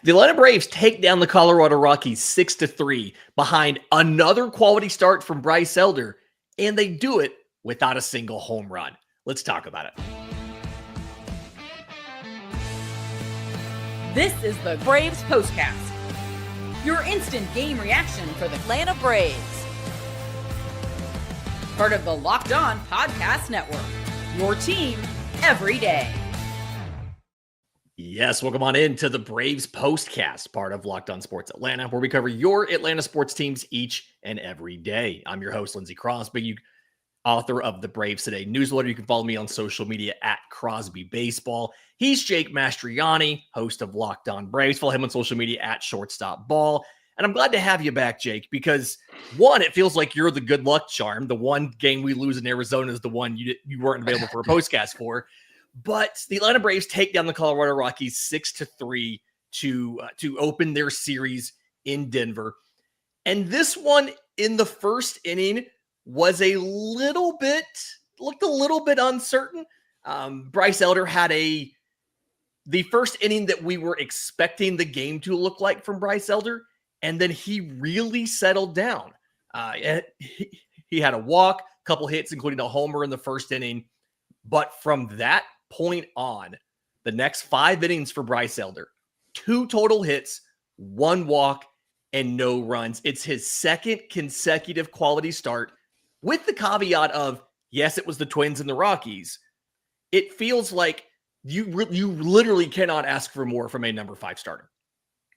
The Atlanta Braves take down the Colorado Rockies 6-3 behind another quality start from Bryce Elder, and they do it without a single home run. Let's talk about it. This is the Braves Postcast, your instant game reaction for the Atlanta Braves. Part of the Locked On Podcast Network, your team every day. Yes, welcome on into the Braves Postcast, part of Locked On Sports Atlanta, where we cover your Atlanta sports teams each and every day. I'm your host, Lindsay Crosby, author of the Braves Today newsletter. You can follow me on social media at Crosby Baseball. He's Jake Mastroianni, host of Locked On Braves. Follow him on social media at Shortstop Ball. And I'm glad to have you back, Jake, because one, it feels like you're the good luck charm. The one game we lose in Arizona is the one you weren't available for a postcast for. But the Atlanta Braves take down the Colorado Rockies 6-3 to open their series in Denver. And this one in the first inning was looked a little bit uncertain. Bryce Elder had the first inning that we were expecting the game to look like from Bryce Elder, and then he really settled down. He had a walk, a couple hits, including a homer in the first inning. But from that point on, the next 5 innings for Bryce Elder, 2 total hits, 1 walk, and no runs. It's his second consecutive quality start, with the caveat of, yes, it was the Twins and the Rockies. It feels like you literally cannot ask for more from a number 5 starter.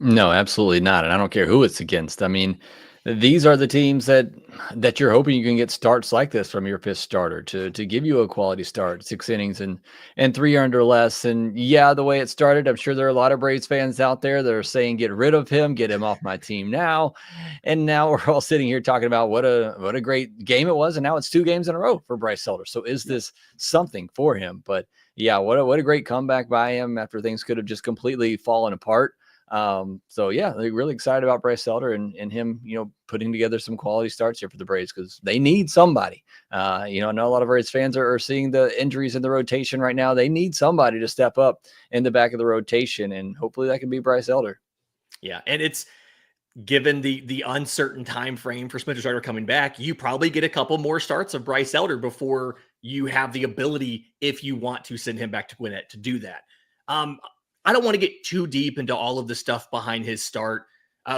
No, absolutely not. And I don't care who it's against. I mean, these are the teams that you're hoping you can get starts like this from your 5th starter to give you a quality start, 6 innings and 3 earned or less. And yeah, the way it started, I'm sure there are a lot of Braves fans out there that are saying, get rid of him, get him off my team now. And now we're all sitting here talking about what a great game it was. And now it's 2 games in a row for Bryce Elder. So is this something for him? But yeah, what a great comeback by him after things could have just completely fallen apart. So yeah, they're really excited about Bryce Elder and him, putting together some quality starts here for the Braves because they need somebody. I know a lot of Braves fans are seeing the injuries in the rotation right now. They need somebody to step up in the back of the rotation, and hopefully that can be Bryce Elder. Yeah, and it's given the uncertain time frame for Spencer Strider coming back, you probably get a couple more starts of Bryce Elder before you have the ability, if you want to send him back to Gwinnett, to do that. I don't want to get too deep into all of the stuff behind his start.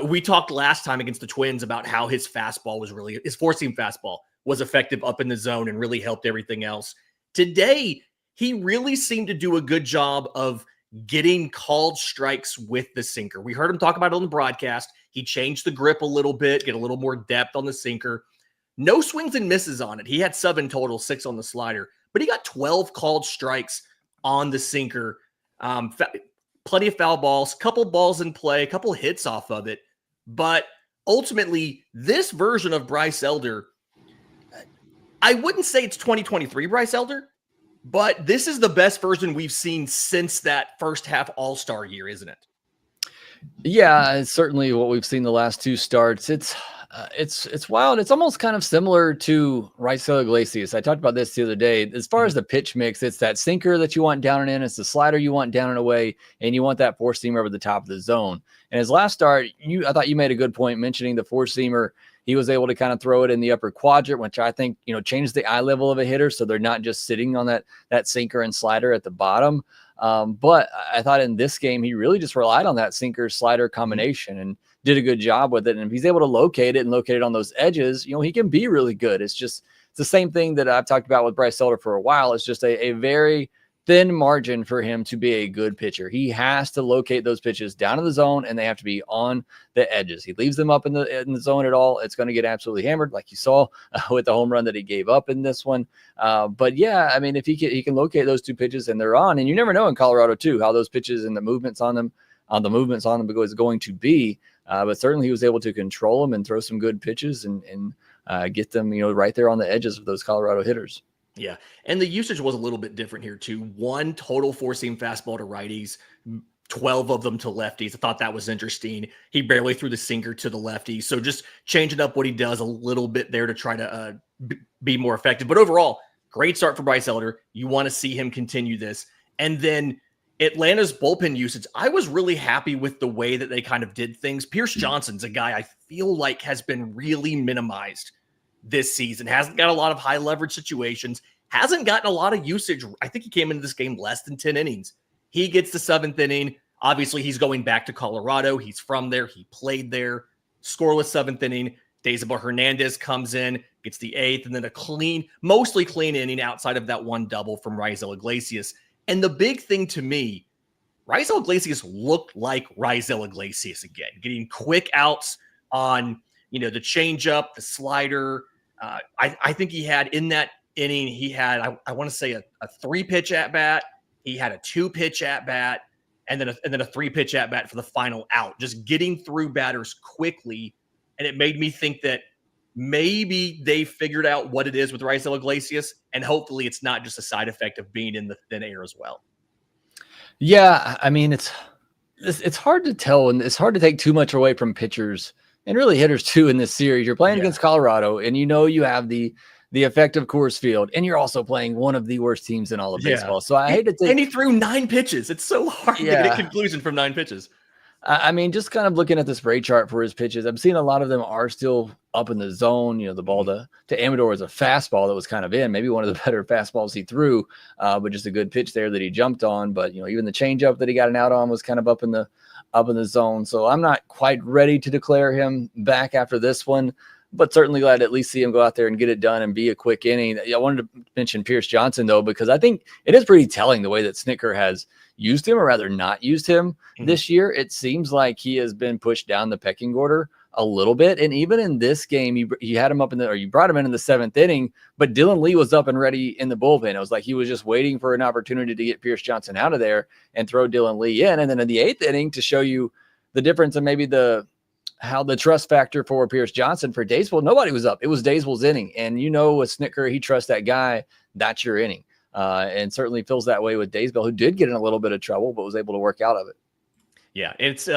We talked last time against the Twins about how his fastball was his 4-seam fastball was effective up in the zone and really helped everything else. Today, he really seemed to do a good job of getting called strikes with the sinker. We heard him talk about it on the broadcast. He changed the grip a little bit, get a little more depth on the sinker. No swings and misses on it. He had 7 total, 6 on the slider, but he got 12 called strikes on the sinker. Plenty of foul balls, couple balls in play, couple hits off of it. But ultimately, this version of Bryce Elder, I wouldn't say it's 2023 Bryce Elder, but this is the best version we've seen since that first half All-Star year, isn't it? Yeah, it's certainly what we've seen the last 2 starts. It's wild. It's almost kind of similar to Raisel Iglesias. I talked about this the other day. As far as the pitch mix, it's that sinker that you want down and in. It's the slider you want down and away, and you want that 4-seamer over the top of the zone. And his last start, I thought you made a good point mentioning the 4-seamer. He was able to kind of throw it in the upper quadrant, which I think, changed the eye level of a hitter. So they're not just sitting on that sinker and slider at the bottom. But I thought in this game, he really just relied on that sinker slider combination and did a good job with it. And if he's able to locate it on those edges, he can be really good. It's the same thing that I've talked about with Bryce Elder for a while. It's just a very thin margin for him to be a good pitcher. He has to locate those pitches down in the zone, and they have to be on the edges. He leaves them up in the zone at all, it's going to get absolutely hammered, like you saw with the home run that he gave up in this one. But yeah, I mean, if he can locate those 2 pitches and they're on, and you never know in Colorado too how those pitches and the movements on them is going to be. But certainly he was able to control them and throw some good pitches and get them, right there on the edges of those Colorado hitters. Yeah, and the usage was a little bit different here too. 1 total 4-seam fastball to righties, 12 of them to lefties. I thought that was interesting. He barely threw the sinker to the lefty. So just changing up what he does a little bit there to try to be more effective. But overall, great start for Bryce Elder. You want to see him continue this. And then Atlanta's bullpen usage, I was really happy with the way that they kind of did things. Pierce Johnson's a guy I feel like has been really minimized this season. Hasn't got a lot of high leverage situations. Hasn't gotten a lot of usage. I think he came into this game less than 10 innings. He gets the 7th inning. Obviously, he's going back to Colorado. He's from there. He played there. Scoreless 7th inning. Deisabel Hernandez comes in, gets the 8th, and then a mostly clean inning outside of that one double from Raisel Iglesias. And the big thing to me, Raisel Iglesias looked like Raisel Iglesias again, getting quick outs on, the changeup, the slider. I think he had in that inning, he had, I want to say a 3-pitch at bat. He had a 2-pitch at bat, and then a 3-pitch at bat for the final out, just getting through batters quickly. And it made me think that maybe they figured out what it is with Raisel Iglesias, and hopefully it's not just a side effect of being in the thin air as well. Yeah, I mean, it's hard to tell, and it's hard to take too much away from pitchers and really hitters too in this series. You're playing against Colorado, and you have the effect of Coors Field, and you're also playing one of the worst teams in all of baseball. So I hate to take. And he threw 9 pitches. It's so hard to get a conclusion from 9 pitches. I mean, just kind of looking at the spray chart for his pitches, I'm seeing a lot of them are still up in the zone. The ball to Amador was a fastball that was kind of in, maybe one of the better fastballs he threw, but just a good pitch there that he jumped on. But, even the changeup that he got an out on was kind of up in the zone. So I'm not quite ready to declare him back after this one, but certainly glad to at least see him go out there and get it done and be a quick inning. I wanted to mention Pierce Johnson, though, because I think it is pretty telling the way that Snitker has used him, or rather not used him this year. It seems like he has been pushed down the pecking order a little bit. And even in this game, you had him up you brought him in the 7th inning, but Dylan Lee was up and ready in the bullpen. It was like he was just waiting for an opportunity to get Pierce Johnson out of there and throw Dylan Lee in. And then in the 8th inning, to show you the difference and maybe how the trust factor for Pierce Johnson for Deisabel, nobody was up. It was Deisabel's inning. And with Snitker, he trusts that guy. That's your inning. And certainly feels that way with Deisabel, who did get in a little bit of trouble, but was able to work out of it. Yeah, it's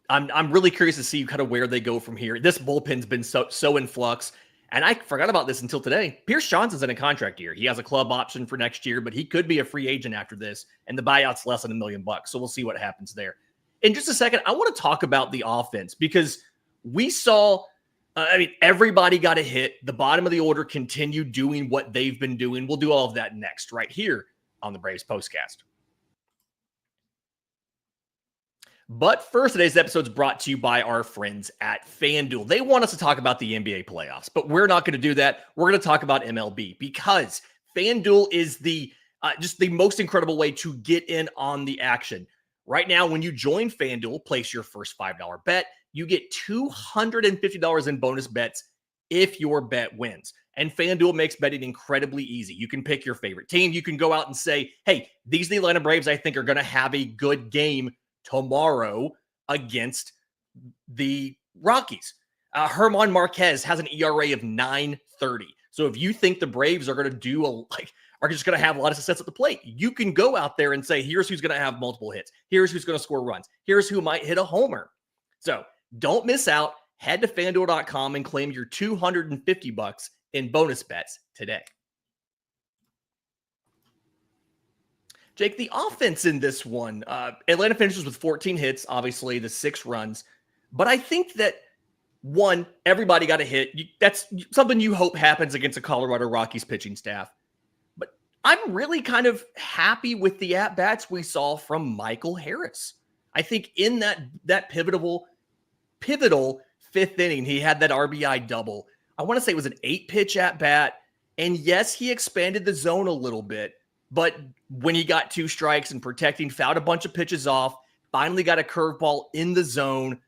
I'm really curious to see kind of where they go from here. This bullpen's been so in flux, and I forgot about this until today. Pierce Johnson's in a contract year. He has a club option for next year, but he could be a free agent after this, and the buyout's less than $1 million. So we'll see what happens there. In just a second, I want to talk about the offense, because we saw. Everybody got a hit. The bottom of the order continued doing what they've been doing. We'll do all of that next, right here on the Braves Postcast. But first, today's episode is brought to you by our friends at FanDuel. They want us to talk about the NBA playoffs, but we're not going to do that. We're going to talk about MLB, because FanDuel is just the most incredible way to get in on the action. Right now, when you join FanDuel, place your first $5 bet, you get $250 in bonus bets if your bet wins. And FanDuel makes betting incredibly easy. You can pick your favorite team. You can go out and say, hey, these are the Atlanta Braves I think are going to have a good game tomorrow against the Rockies. Herman Marquez has an ERA of 9.30. So if you think the Braves are going to are just going to have a lot of success at the plate, you can go out there and say, here's who's going to have multiple hits. Here's who's going to score runs. Here's who might hit a homer. So don't miss out. Head to FanDuel.com and claim your $250 in bonus bets today. Jake, the offense in this one, Atlanta finishes with 14 hits, obviously the 6 runs. But I think that, one, everybody got a hit. That's something you hope happens against a Colorado Rockies pitching staff. But I'm really kind of happy with the at-bats we saw from Michael Harris. I think in that pivotal 5th inning, he had that RBI double. I want to say it was an 8-pitch at bat. And yes, he expanded the zone a little bit, but when he got 2 strikes and protecting, fouled a bunch of pitches off, finally got a curveball in the zone,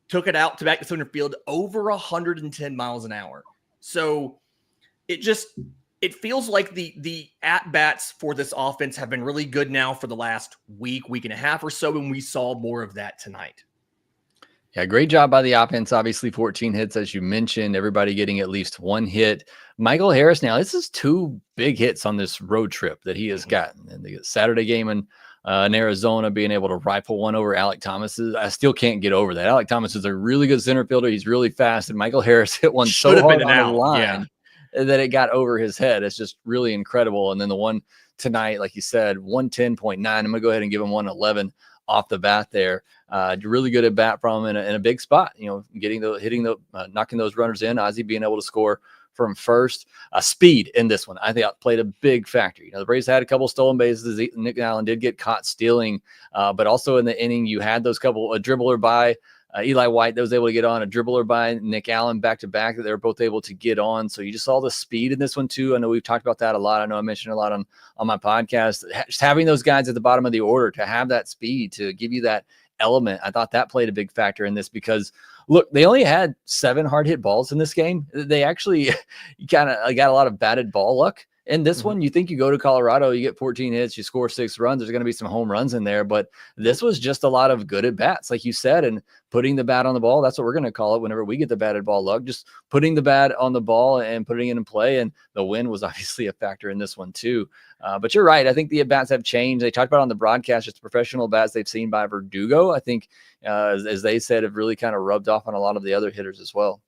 took it out to back to center field over 110 miles an hour. So it feels like the at-bats for this offense have been really good now for the last week and a half or so, and we saw more of that tonight. Yeah, great job by the offense. Obviously, 14 hits, as you mentioned, everybody getting at least 1 hit. Michael Harris, now, this is 2 big hits on this road trip that he has gotten. And the Saturday game in Arizona, being able to rifle one over Alek Thomas. I still can't get over that. Alek Thomas is a really good center fielder. He's really fast. And Michael Harris hit one so hard on the line that it got over his head. It's just really incredible. And then the one tonight, like you said, 110.9. I'm going to go ahead and give him 111 off the bat there. Really good at bat from him in a big spot, knocking those runners in. Ozzie being able to score from first. Speed in this one, I think, played a big factor. The Braves had a couple stolen bases. Nick Allen did get caught stealing, but also in the inning, you had those couple, a dribbler by Eli White that was able to get on, a dribbler by Nick Allen back-to-back that they were both able to get on. So you just saw the speed in this one too. I know we've talked about that a lot. I know I mentioned a lot on my podcast. Just having those guys at the bottom of the order to have that speed to give you that element, I thought that played a big factor in this because, look, they only had 7 hard hit balls in this game. They actually kind of got a lot of batted ball luck. In this one, you think you go to Colorado, you get 14 hits, you score 6 runs. There's going to be some home runs in there, but this was just a lot of good at bats, like you said, and putting the bat on the ball. That's what we're going to call it whenever we get the batted ball luck, just putting the bat on the ball and putting it in play. And the win was obviously a factor in this one too. But you're right. I think the at bats have changed. They talked about on the broadcast, just the professional bats they've seen by Verdugo, I think, as they said, have really kind of rubbed off on a lot of the other hitters as well.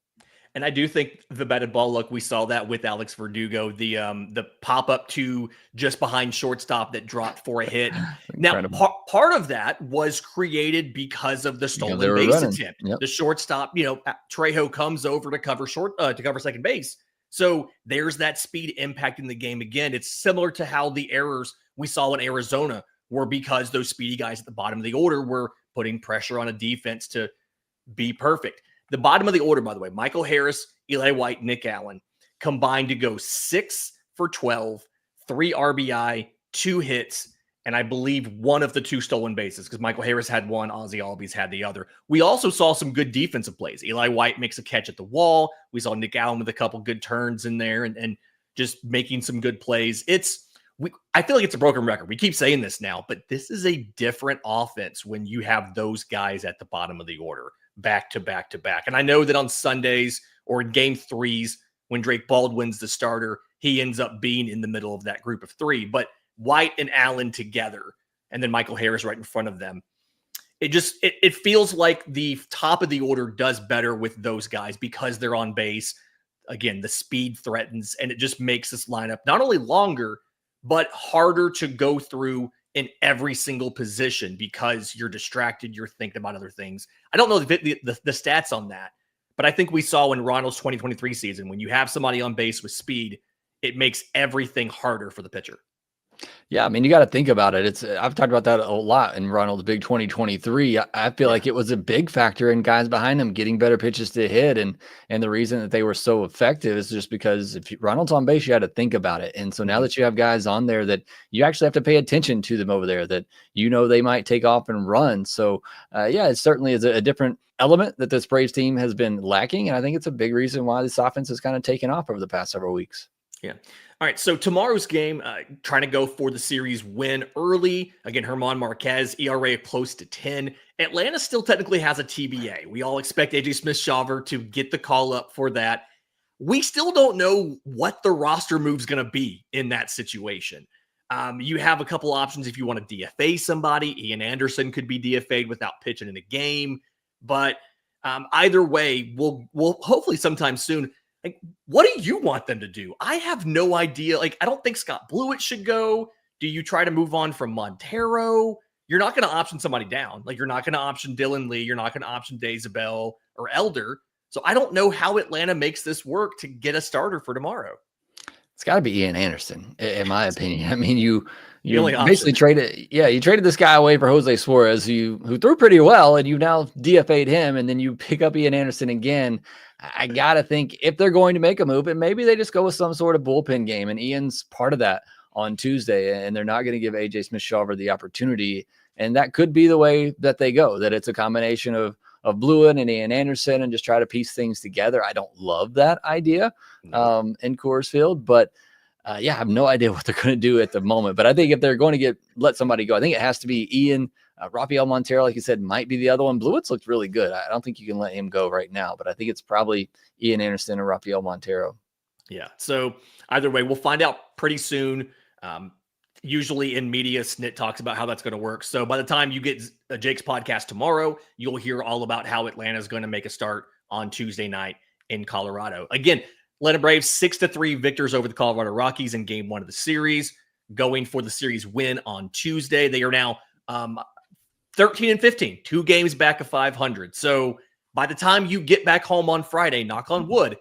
And I do think the batted ball luck, we saw that with Alex Verdugo, the pop up to just behind shortstop that dropped for a hit. Now, part of that was created because of the stolen base attempt. Yep. The shortstop, Trejo comes over to cover second base. So there's that speed impacting the game again. It's similar to how the errors we saw in Arizona were because those speedy guys at the bottom of the order were putting pressure on a defense to be perfect. The bottom of the order, by the way, Michael Harris, Eli White, Nick Allen combined to go 6 for 12, 3 RBI, 2 hits, and I believe 1 of the 2 stolen bases because Michael Harris had 1, Ozzie Albies had the other. We also saw some good defensive plays. Eli White makes a catch at the wall. We saw Nick Allen with a couple good turns in there and just making some good plays. I feel like it's a broken record. We keep saying this now, but this is a different offense when you have those guys at the bottom of the order. Back to back to back. And I know that on Sundays or in game 3s, when Drake Baldwin's the starter, he ends up being in the middle of that group of 3. But White and Allen together, and then Michael Harris right in front of them, it feels like the top of the order does better with those guys because they're on base. Again, the speed threatens, and it just makes this lineup not only longer, but harder to go through in every single position because you're distracted, you're thinking about other things. I don't know the stats on that, but I think we saw in Ronald's 2023 season, when you have somebody on base with speed, it makes everything harder for the pitcher. Yeah, I mean, you got to think about it. I've talked about that a lot in Ronald's big 2023. I feel like it was a big factor in guys behind him getting better pitches to hit. And the reason that they were so effective is just because if Ronald's on base, you had to think about it. And so now that you have guys on there that you actually have to pay attention to them over there, that they might take off and run. So, it certainly is a different element that this Braves team has been lacking. And I think it's a big reason why this offense has kind of taken off over the past several weeks. Yeah. All right. So tomorrow's game, trying to go for the series win early. Again, German Marquez, ERA close to 10. Atlanta still technically has a TBA. We all expect AJ Smith-Shawver to get the call up for that. We still don't know what the roster move's going to be in that situation. You have a couple options if you want to DFA somebody. Ian Anderson could be DFA'd without pitching in a game. But either way, we'll hopefully sometime soon. Like, what do you want them to do? I have no idea. Like, I don't think Scott Blewett should go. Do you try to move on from Montero? You're not going to option somebody down. Like, you're not going to option Dylan Lee. You're not going to option Daysabel or Elder. So I don't know how Atlanta makes this work to get a starter for tomorrow. It's got to be Ian Anderson, in my opinion. I mean, you basically traded this guy away for Jose Suarez, who threw pretty well, and you now DFA'd him, and then you pick up Ian Anderson again. I got to think if they're going to make a move, and maybe they just go with some sort of bullpen game, and Ian's part of that on Tuesday, and they're not going to give AJ Smith-Shawver the opportunity, and that could be the way that they go, that it's a combination of Blewett and Ian Anderson and just try to piece things together. I don't love that idea in Coors Field, but I have no idea what they're going to do at the moment. But I think if they're going to let somebody go, I think it has to be Ian. Rafael Montero, like you said, might be the other one. Blewett's looked really good. I don't think you can let him go right now, but I think it's probably Ian Anderson or Rafael Montero. Yeah. So either way, we'll find out pretty soon. Usually in media, Snit talks about how that's going to work. So by the time you get Jake's podcast tomorrow, you'll hear all about how Atlanta is going to make a start on Tuesday night in Colorado. Again, Atlanta Braves 6-3 victors over the Colorado Rockies in game 1 of the series. going for the series win on Tuesday. They are now 13-15, 2 games back of 500. So by the time you get back home on Friday, knock on wood,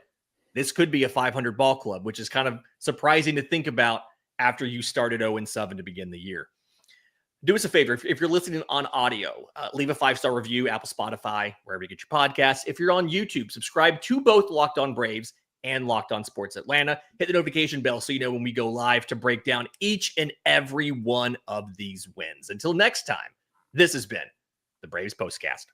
this could be a 500 ball club, which is kind of surprising to think about after you started 0-7 to begin the year. Do us a favor. If you're listening on audio, leave a 5-star review, Apple, Spotify, wherever you get your podcasts. If you're on YouTube, subscribe to both Locked On Braves and Locked On Sports Atlanta. Hit the notification bell so you know when we go live to break down each and every one of these wins. Until next time, this has been the Braves Postcast.